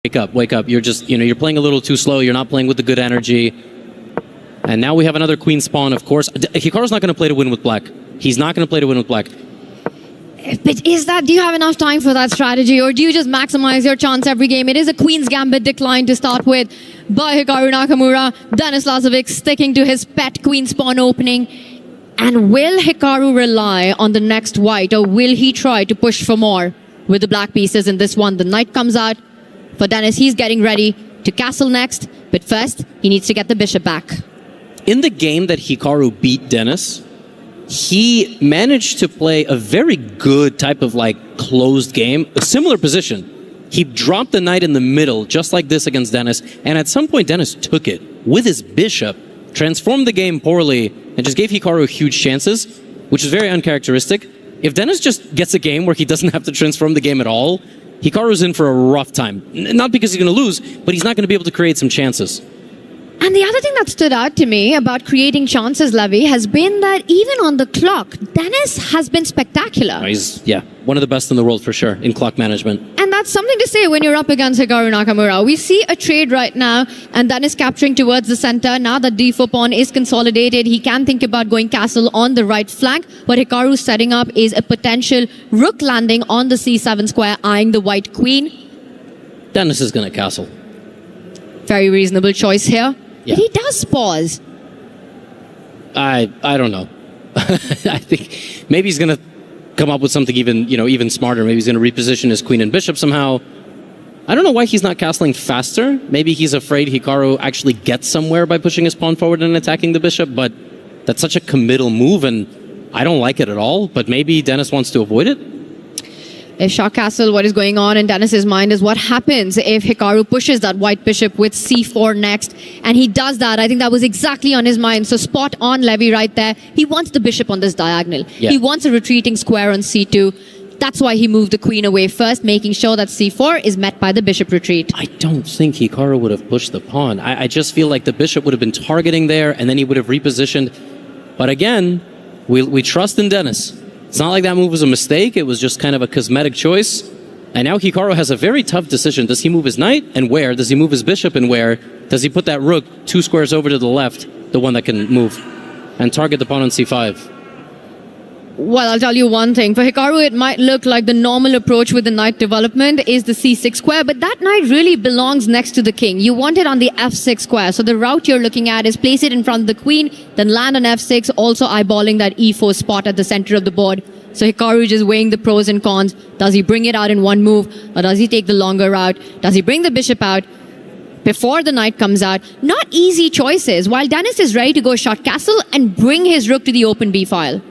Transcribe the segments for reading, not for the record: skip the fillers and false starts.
Wake up. You're just, you're playing a little too slow. You're not playing with the good energy. And now we have another queen spawn, of course. Hikaru's not going to play to win with black. He's not going to play to win with black. But do you have enough time for that strategy, or do you just maximize your chance every game? It is a Queen's Gambit decline to start with by Hikaru Nakamura. Denis Lazavik sticking to his pet Queen spawn opening. And will Hikaru rely on the next white, or will he try to push for more with the black pieces in this one? The knight comes out. For Denis, he's getting ready to castle next. But first, he needs to get the bishop back. In the game that Hikaru beat Denis, he managed to play a very good type of closed game, a similar position. He dropped the knight in the middle, just like this against Denis, and at some point Denis took it with his bishop, transformed the game poorly, and just gave Hikaru huge chances, which is very uncharacteristic. If Denis just gets a game where he doesn't have to transform the game at all, Hikaru's in for a rough time. Not because he's going to lose, but he's not going to be able to create some chances. And the other thing that stood out to me about creating chances, Levy, has been that even on the clock, Denis has been spectacular. He's, one of the best in the world for sure in clock management. And that's something to say when you're up against Hikaru Nakamura. We see a trade right now, and Denis capturing towards the center. Now that d4 pawn is consolidated, he can think about going castle on the right flank. What Hikaru's setting up is a potential rook landing on the c7 square, eyeing the white queen. Denis is going to castle. Very reasonable choice here. Yeah. But he does pause. I don't know. I think maybe he's going to come up with something even smarter. Maybe he's going to reposition his queen and bishop somehow. I don't know why he's not castling faster. Maybe he's afraid Hikaru actually gets somewhere by pushing his pawn forward and attacking the bishop, but that's such a committal move, and I don't like it at all. But maybe Denis wants to avoid it. If Shah Castle, what is going on in Denis's mind is what happens if Hikaru pushes that white bishop with c4 next. And he does that. I think that was exactly on his mind. So spot on, Levy, right there. He wants the bishop on this diagonal. Yeah. He wants a retreating square on c2. That's why he moved the queen away first, making sure that c4 is met by the bishop retreat. I don't think Hikaru would have pushed the pawn. I just feel like the bishop would have been targeting there, and then he would have repositioned. But again, we trust in Denis. It's not like that move was a mistake. It was just kind of a cosmetic choice. And now Hikaru has a very tough decision. Does he move his knight, and where? Does he move his bishop, and where? Does he put that rook 2 squares over to the left, the one that can move, and target the pawn on c5? Well, I'll tell you one thing. For Hikaru, it might look like the normal approach with the knight development is the c6 square, but that knight really belongs next to the king. You want it on the f6 square. So the route you're looking at is place it in front of the queen, then land on f6, also eyeballing that e4 spot at the center of the board. So Hikaru just weighing the pros and cons. Does he bring it out in one move, or does he take the longer route? Does he bring the bishop out before the knight comes out? Not easy choices, while Denis is ready to go short castle and bring his rook to the open b file.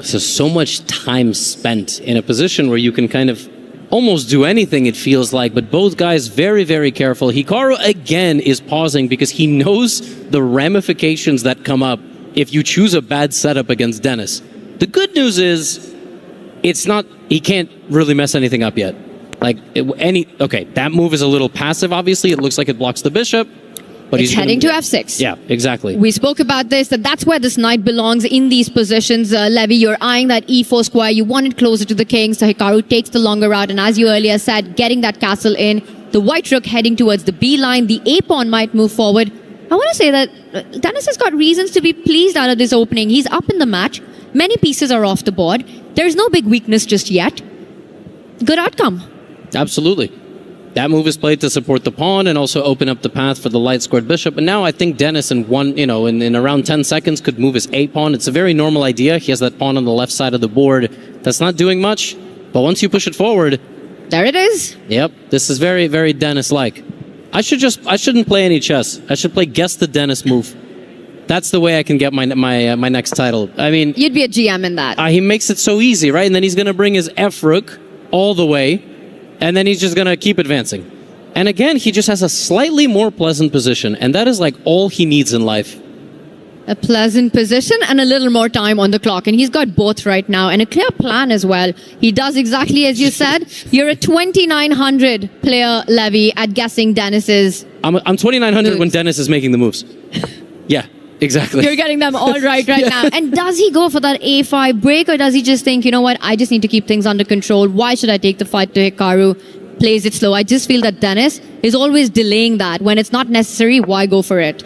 So much time spent in a position where you can kind of almost do anything, it feels like, but both guys very, very careful. Hikaru again is pausing because he knows the ramifications that come up if you choose a bad setup against Denis. The good news is he can't really mess anything up yet. Okay, that move is a little passive, obviously. It looks like it blocks the bishop. But it's heading to f6. Yeah, exactly. We spoke about this, that's where this knight belongs in these positions. Levy, you're eyeing that e4 square. You want it closer to the king, so Hikaru takes the longer route. And as you earlier said, getting that castle in. The white rook heading towards the b line. The a pawn might move forward. I want to say that Denis has got reasons to be pleased out of this opening. He's up in the match. Many pieces are off the board. There's no big weakness just yet. Good outcome. Absolutely. That move is played to support the pawn and also open up the path for the light squared bishop. And now I think Denis in around 10 seconds could move his a pawn. It's a very normal idea. He has that pawn on the left side of the board. That's not doing much, but once you push it forward, there it is. Yep, this is very, very Denis-like. I shouldn't play any chess. I should play guess the Denis move. That's the way I can get my next title. I mean, you'd be a GM in that. He makes it so easy, right? And then he's going to bring his f rook all the way. And then he's just going to keep advancing. And again, he just has a slightly more pleasant position. And that is like all he needs in life. A pleasant position and a little more time on the clock. And he's got both right now. And a clear plan as well. He does exactly as you said. You're a 2,900 player, Levy, at guessing Denis's I'm 2,900 moves. when Denis is making the moves. Yeah, exactly. You're getting them all right now. And does he go for that a5 break, or does he just think, you know what, I just need to keep things under control. Why should I take the fight to Hikaru? plays it slow. I just feel that Denis is always delaying that. When it's not necessary, why go for it?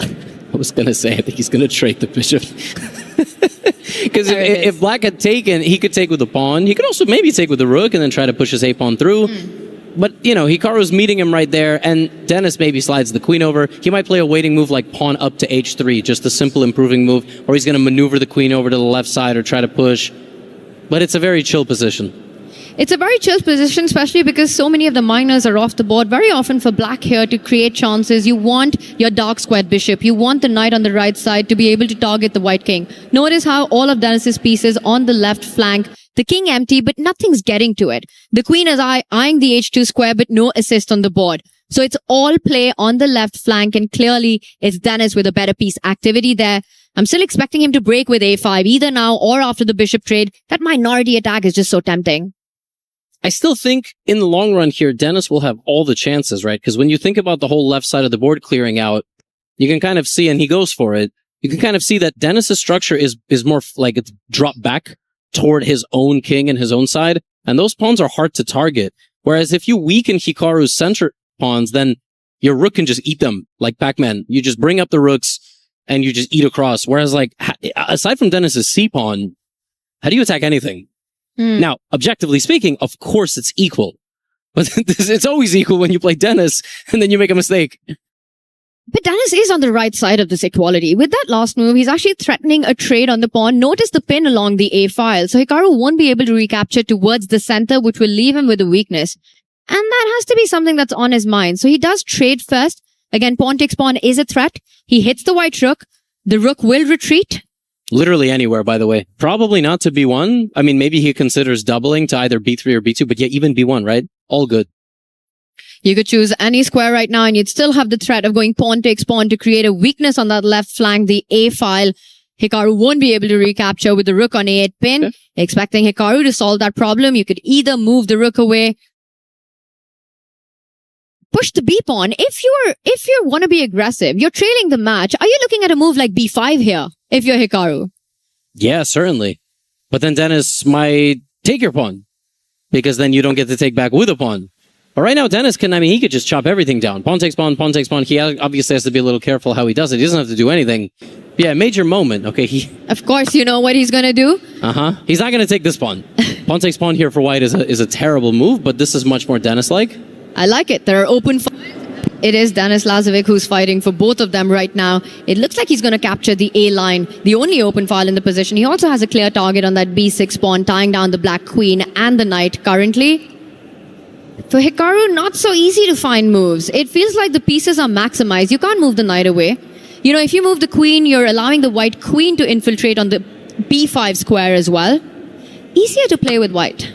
I was going to say, I think he's going to trade the bishop. Because if Black had taken, he could take with the pawn. He could also maybe take with the rook and then try to push his a-pawn through. But, you know, Hikaru's meeting him right there, and Denis maybe slides the queen over. He might play a waiting move like pawn up to h3, just a simple improving move, or he's going to maneuver the queen over to the left side or try to push. But it's a very chill position. It's a very chill position, especially because so many of the minors are off the board. Very often for Black here to create chances, you want your dark squared bishop. You want the knight on the right side to be able to target the white king. Notice how all of Denis's pieces on the left flank, the king empty, but nothing's getting to it. The queen is eyeing the h2 square, but no assist on the board. So it's all play on the left flank, and clearly it's Denis with a better piece activity there. I'm still expecting him to break with a5, either now or after the bishop trade. That minority attack is just so tempting. I still think in the long run here, Denis will have all the chances, right? Because when you think about the whole left side of the board clearing out, you can kind of see, and he goes for it, you can kind of see that Denis's structure is more like it's dropped back toward his own king and his own side, and those pawns are hard to target. Whereas if you weaken Hikaru's center pawns, then your rook can just eat them like Pac-Man. You just bring up the rooks and you just eat across. Whereas like, aside from Denis's c-pawn, how do you attack anything? Now, objectively speaking, of course it's equal. But it's always equal when you play Denis and then you make a mistake. But Denis is on the right side of this equality. With that last move, he's actually threatening a trade on the pawn. Notice the pin along the A file. So Hikaru won't be able to recapture towards the center, which will leave him with a weakness. And that has to be something that's on his mind. So he does trade first. Again, pawn takes pawn is a threat. He hits the white rook. The rook will retreat. Literally anywhere, by the way. Probably not to b1. I mean, maybe he considers doubling to either b3 or b2, but yeah, even b1, right? All good. You could choose any square right now, and you'd still have the threat of going pawn takes pawn to create a weakness on that left flank, the A file. Hikaru won't be able to recapture with the rook on a8 pin. Okay. Expecting Hikaru to solve that problem, you could either move the rook away, push the b pawn. If you want to be aggressive, you're trailing the match. Are you looking at a move like b5 here? If you're Hikaru. Yeah, certainly. But then Denis might take your pawn, because then you don't get to take back with a pawn. But right now, Denis he could just chop everything down. Pawn takes pawn, pawn takes pawn. He obviously has to be a little careful how he does it. He doesn't have to do anything. Yeah, major moment. Okay, Of course, you know what he's going to do? He's not going to take this pawn. Pawn takes pawn here for white is a terrible move, but this is much more Denis-like. I like it. There are open fights. It is Denis Lazavik who's fighting for both of them right now. It looks like he's going to capture the A line, the only open file in the position. He also has a clear target on that b6 pawn, tying down the black queen and the knight currently. For Hikaru, not so easy to find moves. It feels like the pieces are maximized. You can't move the knight away. You know, if you move the queen, you're allowing the white queen to infiltrate on the b5 square as well. Easier to play with white.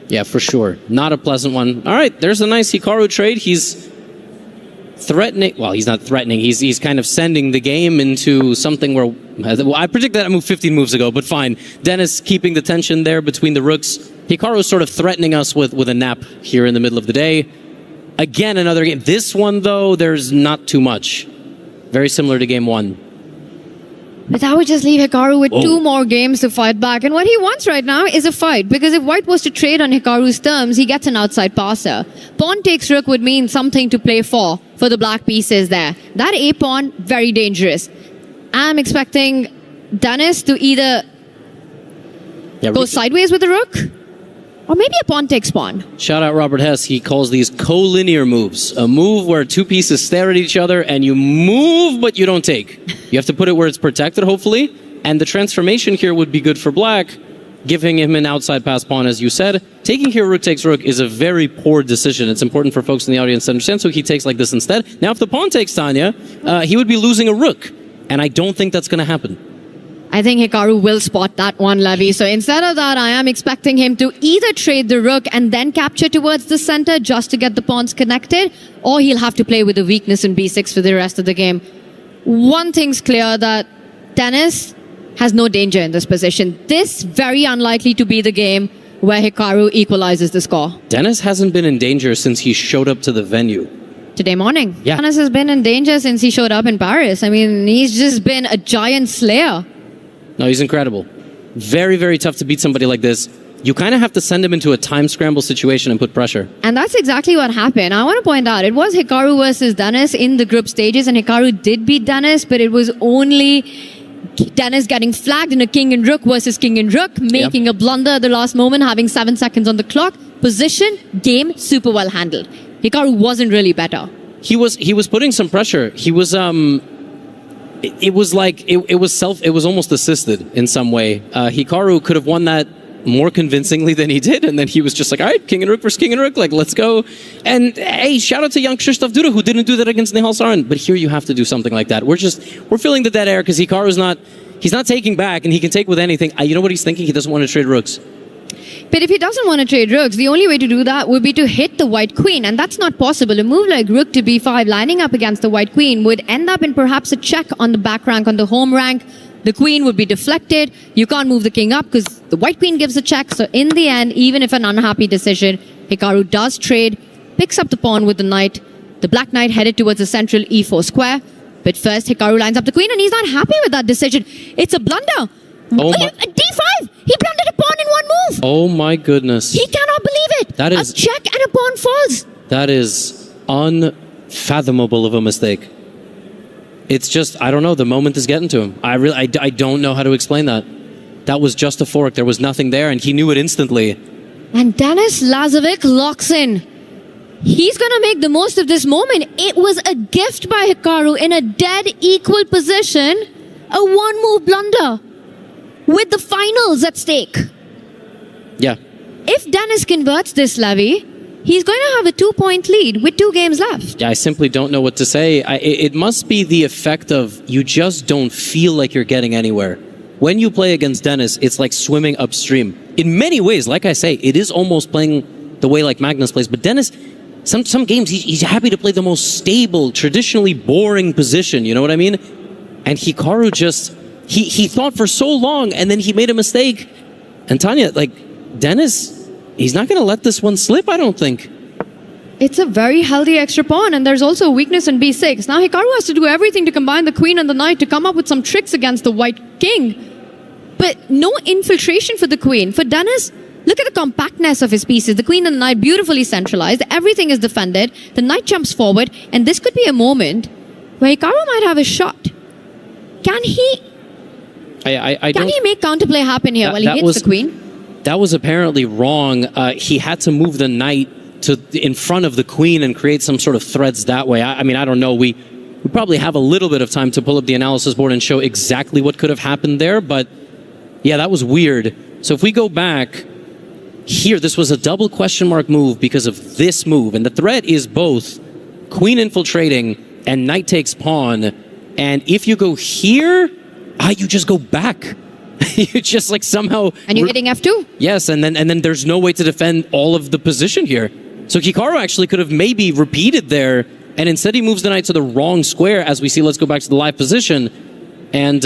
Yeah, for sure. Not a pleasant one. All right, there's a nice Hikaru trade. He's threatening. Well, he's not threatening. He's kind of sending the game into something where I predicted that move 15 moves ago, but fine. Denis keeping the tension there between the rooks. Hikaru's sort of threatening us with a nap here in the middle of the day. Again, another game. This one, though, there's not too much. Very similar to game one. But that would just leave Hikaru with 2 more games to fight back. And what he wants right now is a fight. Because if white was to trade on Hikaru's terms, he gets an outside passer. Pawn takes rook would mean something to play for the black pieces there. That a-pawn, very dangerous. I'm expecting Denis to either go sideways with the rook, or maybe a pawn takes pawn. Shout out Robert Hess. He calls these collinear moves. A move where 2 pieces stare at each other and you move, but you don't take. You have to put it where it's protected, hopefully. And the transformation here would be good for black, giving him an outside pass pawn, as you said. Taking here rook takes rook is a very poor decision. It's important for folks in the audience to understand, so he takes like this instead. Now, if the pawn takes Tanya, he would be losing a rook. And I don't think that's going to happen. I think Hikaru will spot that one, Levy. So instead of that, I am expecting him to either trade the rook and then capture towards the center just to get the pawns connected, or he'll have to play with a weakness in b6 for the rest of the game. One thing's clear, that Denis has no danger in this position. This very unlikely to be the game where Hikaru equalizes the score. Denis hasn't been in danger since he showed up to the venue. Today morning. Yeah. Denis has been in danger since he showed up in Paris. I mean, he's just been a giant slayer. No, he's incredible. Very, very tough to beat somebody like this. you kind of have to send him into a time scramble situation and put pressure. And that's exactly what happened. I want to point out, it was Hikaru versus Denis in the group stages, and Hikaru did beat Denis, but it was only Denis getting flagged in a king and rook versus king and rook, making a blunder at the last moment, having 7 seconds on the clock. Position, game, super well handled. Hikaru wasn't really better. He was putting some pressure. He was it was almost assisted in some way. Hikaru could have won that more convincingly than he did, and then he was just like, all right, king and rook versus king and rook, like, let's go. And hey, shout out to young Krzysztof Duda, who didn't do that against Nihal Sarin, but here you have to do something like that. We're filling the dead air because Hikaru's he's not taking back, and he can take with anything. You know what he's thinking? He doesn't want to trade rooks. But if he doesn't want to trade rooks, the only way to do that would be to hit the white queen, and that's not possible. A move like rook to b5 lining up against the white queen would end up in perhaps a check on the back rank, on the home rank. The queen would be deflected. You can't move the king up because the white queen gives a check. So in the end, even if an unhappy decision, Hikaru does trade, picks up the pawn with the knight. The black knight headed towards the central e4 square. But first, Hikaru lines up the queen, and he's not happy with that decision. It's a blunder. D5! He blundered a pawn in one move. Oh my goodness. He cannot believe it. That is a check and a pawn falls. That is unfathomable of a mistake. It's just, I don't know, the moment is getting to him. I don't know how to explain that. That was just a fork. There was nothing there, and he knew it instantly. And Denis Lazavik locks in. He's going to make the most of this moment. It was a gift by Hikaru in a dead equal position. A one-move blunder with the finals at stake. Yeah. If Denis converts this, Levy, he's going to have a 2-point lead with 2 games left. Yeah, I simply don't know what to say. It must be the effect of you just don't feel like you're getting anywhere. When you play against Denis, it's like swimming upstream. In many ways, like I say, it is almost playing the way like Magnus plays. But Denis, some games, he's happy to play the most stable, traditionally boring position. You know what I mean? And Hikaru just, he thought for so long, and then he made a mistake. And Tanya, like, Denis, he's not going to let this one slip, I don't think. It's a very healthy extra pawn, and there's also a weakness in b6. Now Hikaru has to do everything to combine the queen and the knight to come up with some tricks against the white king. But no infiltration for the queen. For Denis, look at the compactness of his pieces. The queen and the knight beautifully centralized. Everything is defended. The knight jumps forward, and this could be a moment where Hikaru might have a shot. Can he? Can he make counterplay happen here while he hits the queen? That was apparently wrong. He had to move the knight in front of the queen and create some sort of threads that way. I mean, I don't know. We probably have a little bit of time to pull up the analysis board and show exactly what could have happened there. But yeah, that was weird. So if we go back here, this was a double question mark move because of this move. And the threat is both queen infiltrating and knight takes pawn. And if you go here, you just go back. You just like somehow... And you're hitting F2. Yes, and then there's no way to defend all of the position here. So Hikaru actually could have maybe repeated there, and instead he moves the knight to the wrong square, as we see. Let's go back to the live position, and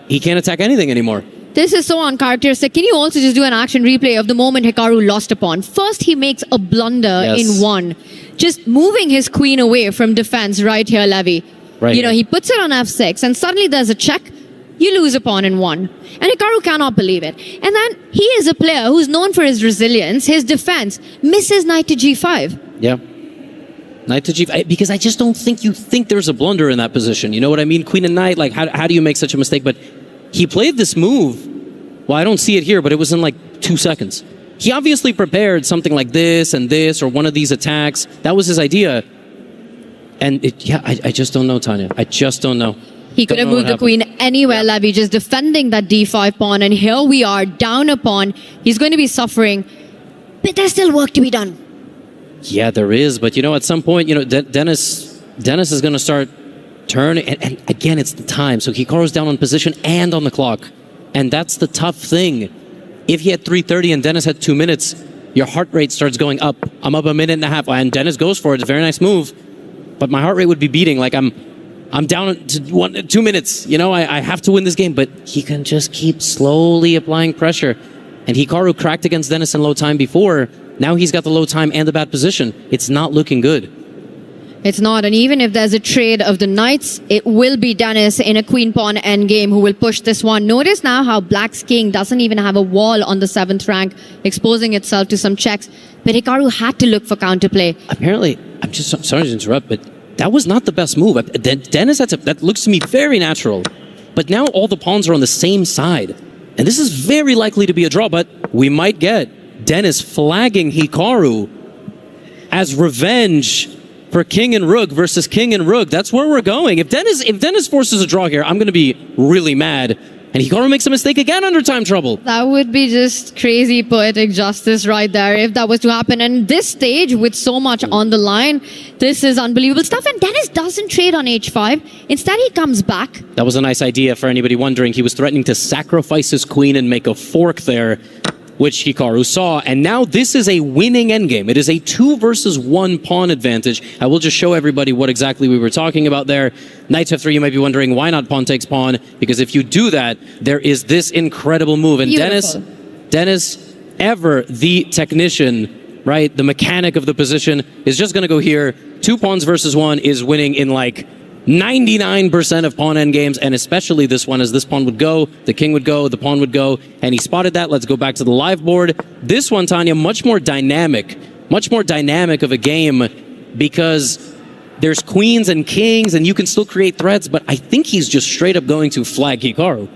he can't attack anything anymore. This is so uncharacteristic. Can you also just do an action replay of the moment Hikaru lost a pawn? First, he makes a blunder in one, just moving his queen away from defense right here, Levy. Right. You know, he puts it on F6, and suddenly there's a check. You lose a pawn in one. And Hikaru cannot believe it. And then he is a player who's known for his resilience, his defense, misses knight to g5. Yeah. Knight to g5. Because I just don't think you think there's a blunder in that position. You know what I mean? Queen and knight, like, how do you make such a mistake? But he played this move. Well, I don't see it here, but it was in like 2 seconds. He obviously prepared something like this and this, or one of these attacks. That was his idea. And I just don't know, Tanya. I just don't know. He could have moved the queen anywhere, Levy, just defending that d5 pawn. And here we are, down a pawn. He's going to be suffering. But there's still work to be done. Yeah, there is. But, you know, at some point, you know, Denis is going to start turning. And again, it's the time. So Hikaru's down on position and on the clock. And that's the tough thing. If he had 3:30 and Denis had 2 minutes, your heart rate starts going up. I'm up a minute and a half. And Denis goes for it. It's a very nice move. But my heart rate would be beating. Like, I'm down to 2 minutes. You know, I have to win this game. But he can just keep slowly applying pressure. And Hikaru cracked against Denis in low time before. Now he's got the low time and the bad position. It's not looking good. It's not, and even if there's a trade of the knights, it will be Denis in a queen pawn endgame who will push this one. Notice now how Black's king doesn't even have a wall on the 7th rank, exposing itself to some checks. But Hikaru had to look for counterplay. Apparently, I'm just sorry to interrupt, but that was not the best move. Denis, that looks to me very natural. But now all the pawns are on the same side. And this is very likely to be a draw, but we might get Denis flagging Hikaru as revenge for King and Rook versus King and Rook. That's where we're going. If Denis forces a draw here, I'm going to be really mad. And Hikaru makes a mistake again under time trouble. That would be just crazy poetic justice right there if that was to happen. And this stage, with so much on the line, this is unbelievable stuff. And Denis doesn't trade on h5. Instead, he comes back. That was a nice idea for anybody wondering. He was threatening to sacrifice his queen and make a fork there, which Hikaru saw. And now this is a winning endgame. It is a 2 versus 1 pawn advantage. I will just show everybody what exactly we were talking about there. Knight f3, you might be wondering, why not pawn takes pawn? Because if you do that, there is this incredible move. And Denis, ever the technician, right? The mechanic of the position, is just going to go here. 2 pawns versus 1 is winning in like 99% of pawn endgames, and especially this one, as this pawn would go, the king would go, the pawn would go, and he spotted that. Let's go back to the live board. This one, Tanya, much more dynamic of a game, because there's queens and kings, and you can still create threats, but I think he's just straight up going to flag Hikaru.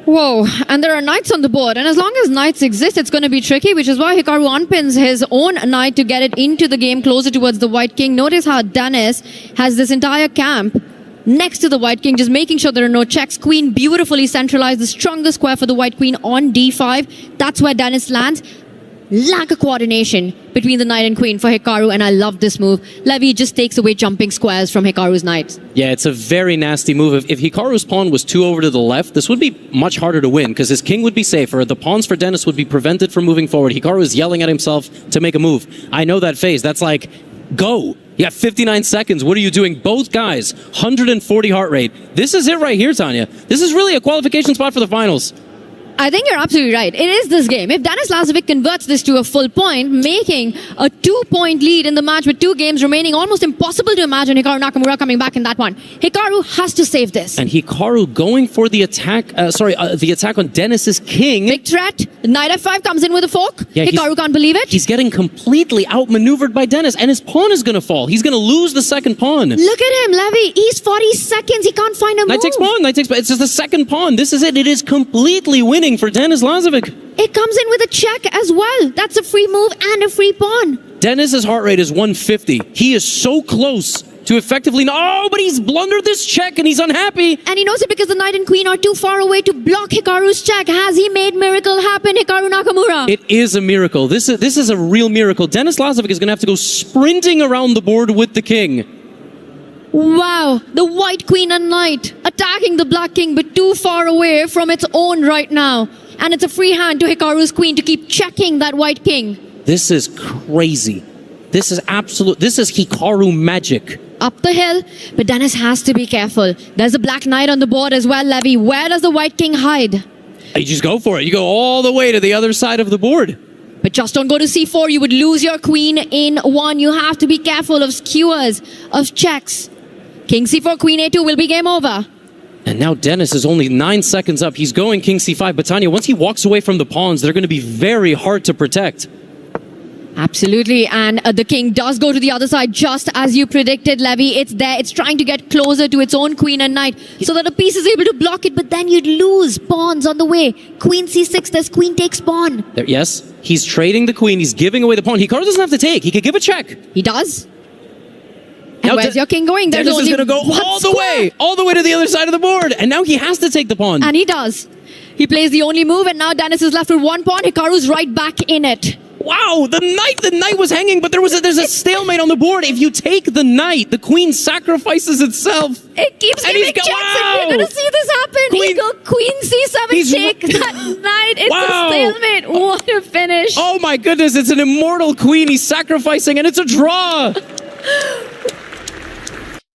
Whoa, and there are knights on the board, and as long as knights exist, it's going to be tricky, which is why Hikaru unpins his own knight to get it into the game closer towards the white king. Notice how Denis has this entire camp next to the white king, just making sure there are no checks. Queen beautifully centralized, the strongest square for the white queen on d5. That's where Denis lands. Lack of coordination between the knight and queen for Hikaru, and I love this move. Levy just takes away jumping squares from Hikaru's knights. Yeah, it's a very nasty move. If Hikaru's pawn was 2 over to the left, this would be much harder to win, because his king would be safer. The pawns for Denis would be prevented from moving forward. Hikaru is yelling at himself to make a move. I know that phase. That's like, go. You got 59 seconds. What are you doing? Both guys, 140 heart rate. This is it right here, Tanya. This is really a qualification spot for the finals. I think you're absolutely right. It is this game. If Denis Lazavik converts this to a full point, making a 2-point lead in the match with 2 games remaining, almost impossible to imagine Hikaru Nakamura coming back in that one. Hikaru has to save this. And Hikaru going for the attack, the attack on Denis's king. Big threat. Knight f5 comes in with a fork. Yeah, Hikaru can't believe it. He's getting completely outmaneuvered by Denis, and his pawn is going to fall. He's going to lose the second pawn. Look at him, Levy. He's 40 seconds. He can't find a move. Knight takes pawn. It's just the second pawn. This is it. It is completely winning for Denis Lazavik. It comes in with a check as well. That's a free move and a free pawn. Denis's heart rate is 150. He is so close to effectively... Oh, but he's blundered this check and he's unhappy. And he knows it because the knight and queen are too far away to block Hikaru's check. Has he made miracle happen, Hikaru Nakamura? It is a miracle. This is a real miracle. Denis Lazavik is going to have to go sprinting around the board with the king. Wow, the white queen and knight attacking the black king, but too far away from its own right now. And it's a free hand to Hikaru's queen to keep checking that white king. This is crazy. This is Hikaru magic. Up the hill, but Denis has to be careful. There's a black knight on the board as well, Levy. Where does the white king hide? You just go for it. You go all the way to the other side of the board. But just don't go to c4. You would lose your queen in one. You have to be careful of skewers, of checks. King c4, queen a2 will be game over. And now Denis is only 9 seconds up. He's going king c5. But Tanya, once he walks away from the pawns, they're going to be very hard to protect. Absolutely. And the king does go to the other side, just as you predicted, Levy. It's there. It's trying to get closer to its own queen and knight so that a piece is able to block it. But then you'd lose pawns on the way. Queen c6, there's queen takes pawn. Yes, he's trading the queen. He's giving away the pawn. Hikaru doesn't have to take. He could give a check. He does. And where's your king going? There's Denis is going to go all the way to the other side of the board. And now he has to take the pawn. And he does. He plays the only move, and now Denis is left with 1 pawn. Hikaru's right back in it. Wow, the knight was hanging, but there's a stalemate on the board. If you take the knight, the queen sacrifices itself. It keeps giving checks, and we're going to see this happen. He go queen c7, take that knight. It's a stalemate. What a finish. Oh my goodness, it's an immortal queen. He's sacrificing, and it's a draw.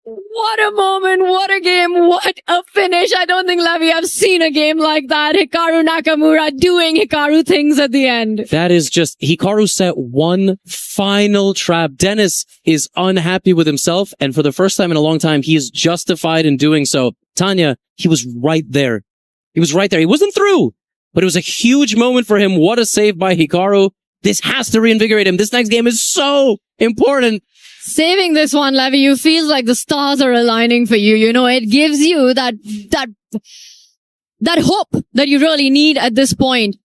What What a moment, what a game, what a finish. I don't think, Levy, I've seen a game like that. Hikaru Nakamura doing Hikaru things at the end. That is just, Hikaru set one final trap. Denis is unhappy with himself, and for the first time in a long time, he is justified in doing so. Tanya, he was right there. He was right there. He wasn't through, but it was a huge moment for him. What a save by Hikaru. This has to reinvigorate him. This next game is so important. Saving this one, Levy, you feel like the stars are aligning for you. You know, it gives you that hope that you really need at this point.